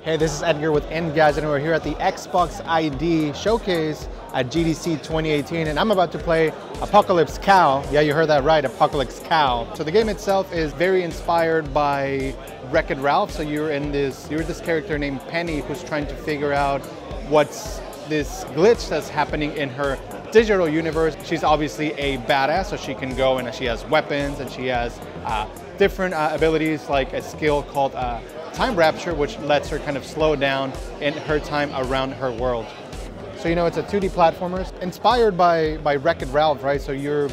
Hey, this is Edgar with Engadget, and we're here at the Xbox ID Showcase at GDC 2018, and I'm about to play Apocalypse Cow. Yeah, you heard that right, Apocalypse Cow. So the game itself is very inspired by Wreck-It Ralph. So you're this character named Penny who's trying to figure out what's this glitch that's happening in her digital universe. She's obviously a badass, so she can go and she has weapons and she has different abilities, like a skill called Time Rapture, which lets her kind of slow down in her time around her world. So it's a 2D platformer inspired by Wreck-It Ralph, right? So you're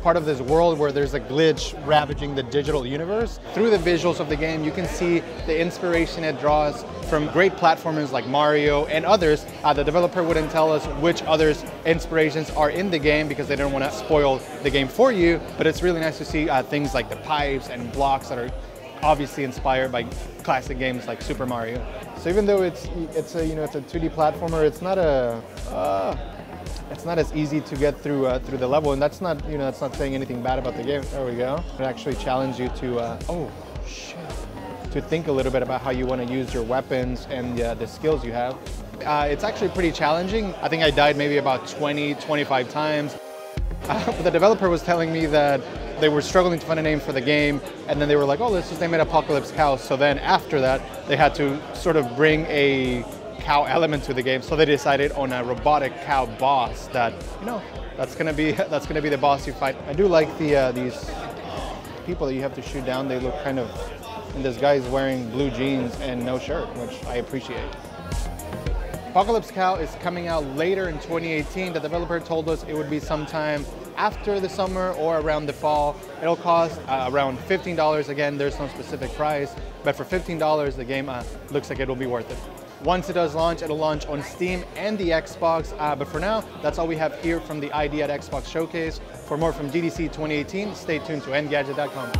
part of this world where there's a glitch ravaging the digital universe. Through the visuals of the game, you can see the inspiration it draws from great platformers like Mario and others. The developer wouldn't tell us which others' inspirations are in the game because they don't want to spoil the game for you, but it's really nice to see things like the pipes and blocks that are obviously inspired by classic games like Super Mario. So even though it's a 2D platformer, it's not as easy to get through the level, and that's not saying anything bad about the game. There we go. It actually challenges you to to think a little bit about how you want to use your weapons and the skills you have. It's actually pretty challenging. I think I died maybe about 20-25 times. But the developer was telling me that they were struggling to find a name for the game, and then they were like, oh, let's just name it Apocalypse Cow. So then after that, they had to sort of bring a cow element to the game. So they decided on a robotic cow boss that, that's gonna be the boss you fight. I do like these people that you have to shoot down. They look kind of, and this guy's wearing blue jeans and no shirt, which I appreciate. Apocalypse Cow is coming out later in 2018. The developer told us it would be sometime after the summer or around the fall. It'll cost around $15. Again, there's no specific price, but for $15, the game looks like it'll be worth it. Once it does launch, it'll launch on Steam and the Xbox, but for now, that's all we have here from the ID at Xbox Showcase. For more from GDC 2018, stay tuned to Engadget.com.